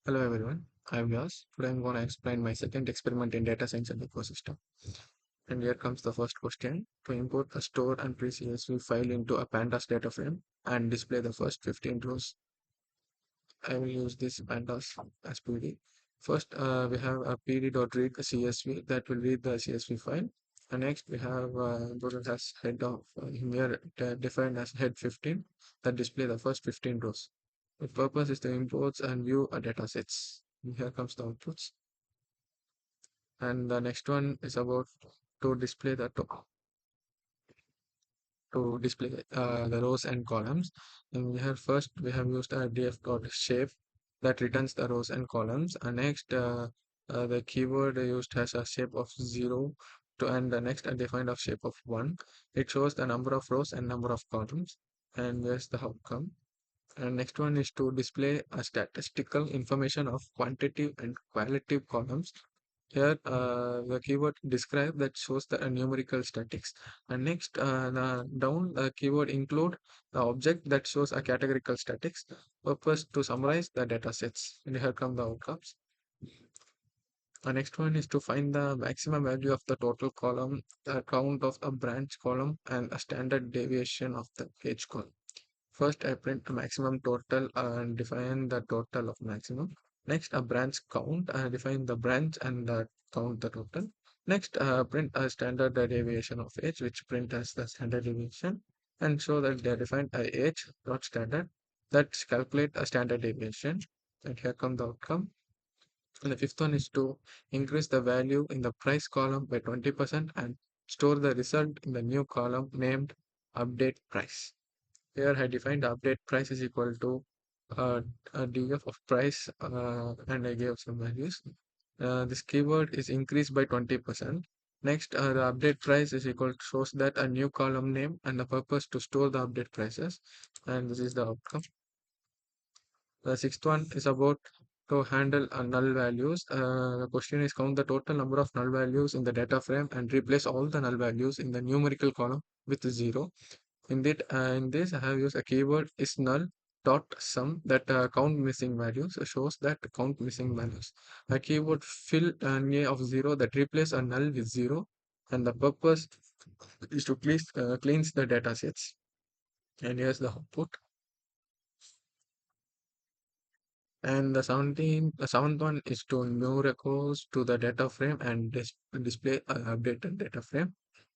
Hello everyone, I'm Yas. Today I'm going to explain my second experiment in data science and ecosystem. And here comes the first question. To import a store and CSV file into a pandas data frame and display the first 15 rows, I will use this pandas as PD. First, we have a pd.read CSV that will read the CSV file. And next, we have imported as head of here defined as head 15 that display the first 15 rows. The purpose is to import and view a data sets. And here comes the outputs. And the next one is about to display the rows and columns. And here first we have used a df dot shape that returns the rows and columns. And next the keyword used has a shape of 0 to and the next defined of shape of 1. It shows the number of rows and number of columns. And here's the outcome. And next one is to display a statistical information of quantitative and qualitative columns. Here, the keyword describe that shows the numerical statics. And next, the down keyword include the object that shows a categorical statics. Purpose to summarize the data sets. And here come the outcomes. The next one is to find the maximum value of the total column, the count of a branch column, and a standard deviation of the page column. First, I print a maximum total and define the total of maximum. Next, a branch count and define the branch and count the total. Next, print a standard deviation of age, which print as the standard deviation, and show that they defined a age dot standard that calculate a standard deviation. And here come the outcome. And the fifth one is to increase the value in the price column by 20% and store the result in the new column named update price. Here I defined update price is equal to uh, a df of price and I gave some values. This keyword is increased by 20%. Next, the update price is equal to shows that a new column name and the purpose to store the update prices. And this is the outcome. The sixth one is about to handle null values. The question is count the total number of null values in the data frame and replace all the null values in the numerical column with 0. In this, I have used a keyword is null dot sum that count missing values shows that count missing values. A keyword fill of 0 that replace a null with 0, and the purpose is to cleanse the data sets. And here's the output. And the seventh one is to new records to the data frame and display updated data frame.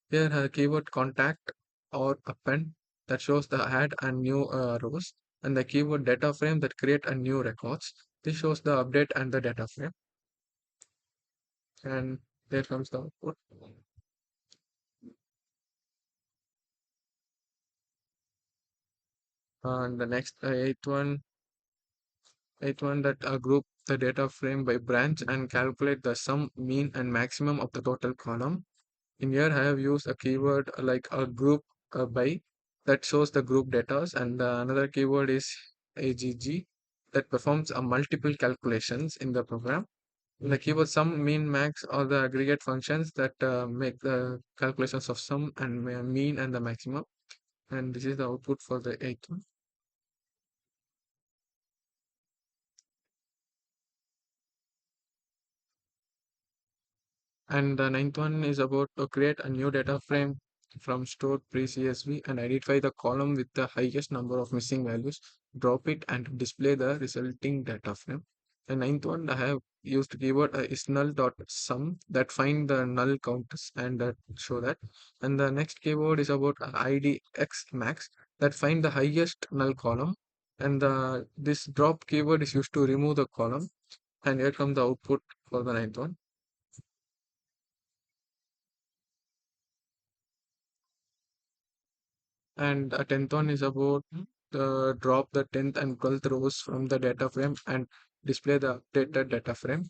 Here, a keyword contact or append that shows the add and new rows, and the keyword data frame that create a new records. This shows the update and the data frame. And there comes the output. And the next eighth one that group the data frame by branch and calculate the sum, mean, and maximum of the total column. In here, I have used a keyword like a group by that shows the group data, and another keyword is AGG that performs a multiple calculations in the program. The keyword sum, mean, max are the aggregate functions that make the calculations of sum and mean and the maximum. And this is the output for the eighth one. And the ninth one is about to create a new data frame from stored pre-CSV and identify the column with the highest number of missing values, drop it and display the resulting data frame. The ninth one I have used keyword is null dot sum that find the null counters and that show that. And the next keyword is about ID x max that find the highest null column. And this drop keyword is used to remove the column. And here comes the output for the ninth one. And a tenth one is about drop the 10th and 12th rows from the data frame and display the updated data frame.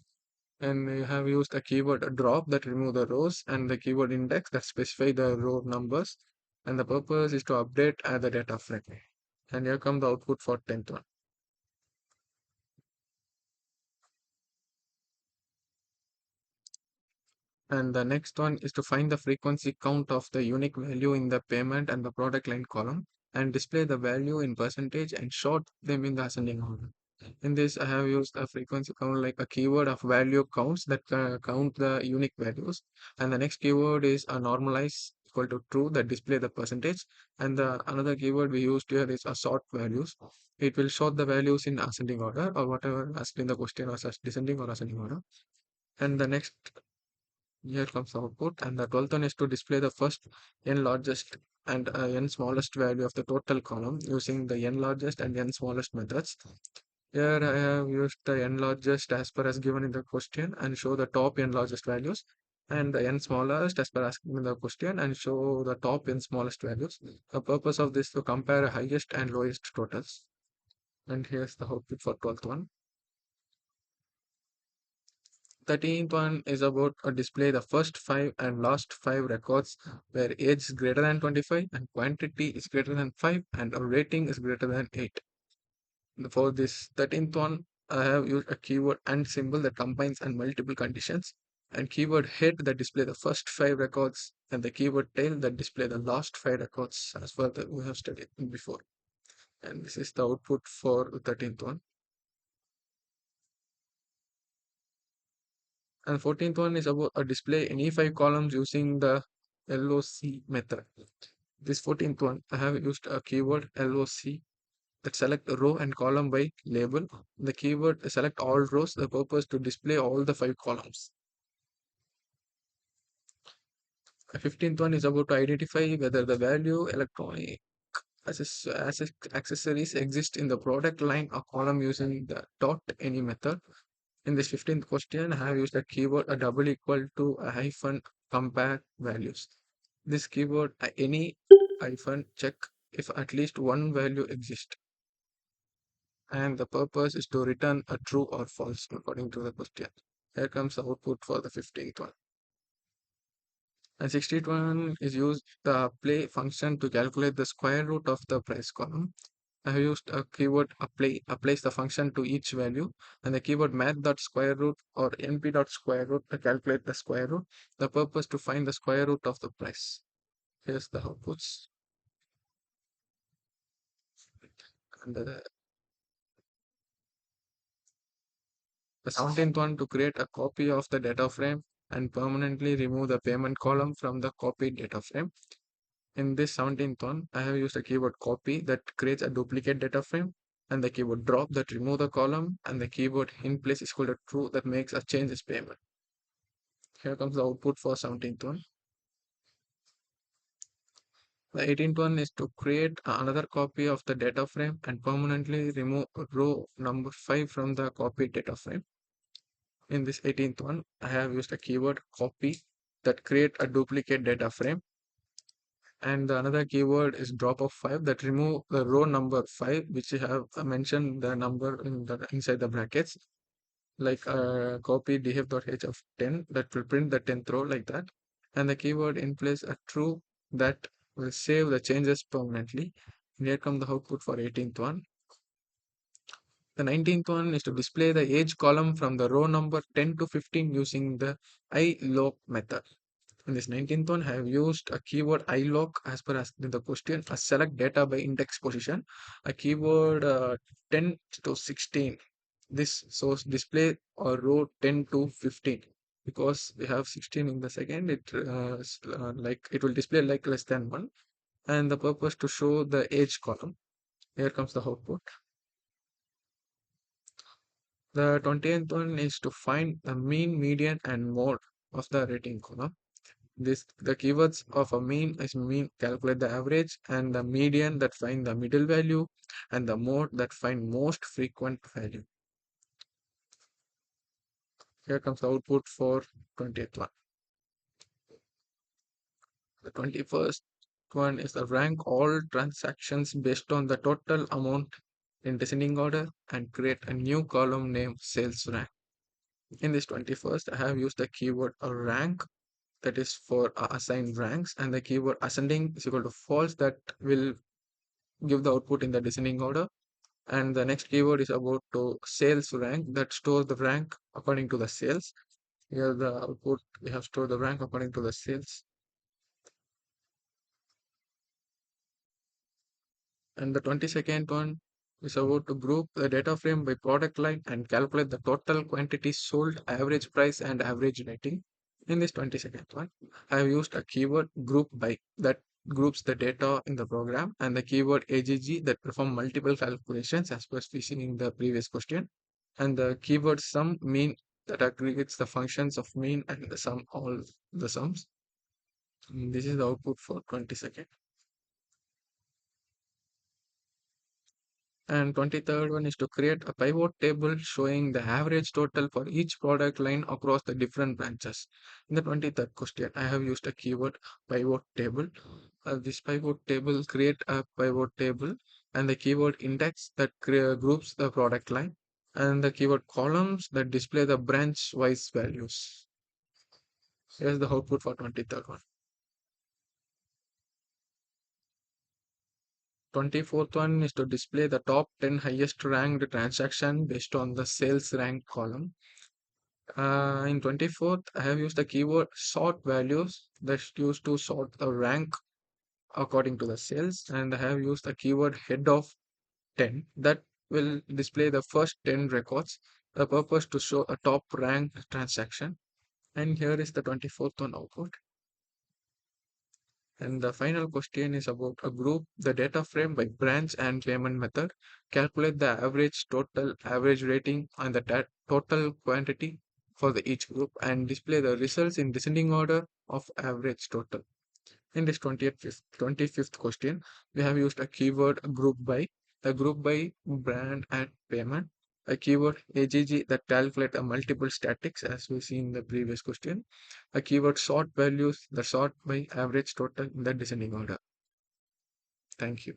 And you have used a keyword drop that remove the rows and the keyword index that specify the row numbers. And the purpose is to update the data frame. And here come the output for 10th one. And the next one is to find the frequency count of the unique value in the payment and the product line column and display the value in percentage and sort them in the ascending order. In this, I have used a frequency count like a keyword of value counts that count the unique values. And the next keyword is a normalize equal to true that display the percentage. And the another keyword we used here is a sort values. It will sort the values in ascending order or whatever asked in the question was as descending or ascending order. And the next here comes the output. And the 12th one is to display the first n largest and n smallest value of the total column using the n largest and n smallest methods. Here I have used the n largest as per as given in the question and show the top n largest values and the n smallest as per as given in the question and show the top n smallest values. The purpose of this to compare highest and lowest totals. And here's the output for 12th one. 13th one is about display the first 5 and last 5 records where age is greater than 25 and quantity is greater than 5 and a rating is greater than 8. For this 13th one, I have used a keyword and symbol that combines and multiple conditions, and keyword head that display the first 5 records, and the keyword tail that display the last 5 records as per the we have studied before. And this is the output for the 13th one. And 14th one is about a display any 5 columns using the LOC method. This 14th one, I have used a keyword LOC that select a row and column by label. The keyword select all rows, the purpose to display all the 5 columns. The 15th one is about to identify whether the value electronic accessories exist in the product line or column using the dot any method. In this 15th question, I have used a keyword a double equal to a hyphen compare values. This keyword any hyphen check if at least one value exists. And the purpose is to return a true or false according to the question. Here comes the output for the 15th one. And 16th one is used the play function to calculate the square root of the price column. I have used a keyword apply applies the function to each value and the keyword math dot square root or np dot square root to calculate the square root. The purpose to find the square root of the price. Here's the outputs. And the 17th one to create a copy of the data frame and permanently remove the payment column from the copied data frame. In this 17th one, I have used a keyword copy that creates a duplicate data frame and the keyword drop that remove the column and the keyword in place is equal to true that makes a change as payment. Here comes the output for 17th one. The 18th one is to create another copy of the data frame and permanently remove row number 5 from the copied data frame. In this 18th one, I have used a keyword copy that create a duplicate data frame and the another keyword is drop of 5 that remove the row number 5 which you have mentioned the number in the inside the brackets like copy df.h of 10 that will print the 10th row like that and the keyword in place a true that will save the changes permanently. And here come the output for 18th one. The 19th one is to display the age column from the row number 10 to 15 using the iLock method. In this 19th one, I have used a keyword iLock as per as in the question, a select data by index position, a keyword 10 to 16. This source display or row 10 to 15 because we have 16 in the second, like it will display like less than 1 and the purpose to show the age column. Here comes the output. The 20th one is to find the mean, median, and mode of the rating column. This the keywords of a mean is mean calculate the average and the median that find the middle value and the mode that find most frequent value. Here comes the output for 20th one. The 21st one is the rank all transactions based on the total amount in descending order and create a new column named sales rank. In this 21st, I have used the keyword a rank that is for assigned ranks and the keyword ascending is equal to false that will give the output in the descending order and the next keyword is about to sales rank that stores the rank according to the sales. Here the output we have stored the rank according to the sales. And the 22nd one is about to group the data frame by product line and calculate the total quantity sold, average price, and average rating. In this 22nd one, I have used a keyword group by that groups the data in the program and the keyword AGG that perform multiple calculations as was we seen in the previous question, and the keyword sum mean that aggregates the functions of mean and the sum all the sums. This is the output for 22nd. And 23rd one is to create a pivot table showing the average total for each product line across the different branches. In the 23rd question, I have used a keyword pivot table. This pivot table create a pivot table and the keyword index that groups the product line and the keyword columns that display the branch wise values. Here's the output for 23rd one. 24th one is to display the top 10 highest ranked transaction based on the sales rank column. In 24th, I have used the keyword sort values that's used to sort the rank according to the sales, and I have used the keyword head of 10 that will display the first 10 records, the purpose to show a top rank transaction. And here is the 24th one output. And the final question is about a group the data frame by branch and payment method, calculate the average total, average rating, and the total quantity for the each group, and display the results in descending order of average total. In this 25th question, we have used a keyword group by, the group by brand and payment, a keyword AGG that calculate a multiple statics as we see in the previous question, a keyword sort values, the sort by average total in the descending order. Thank you.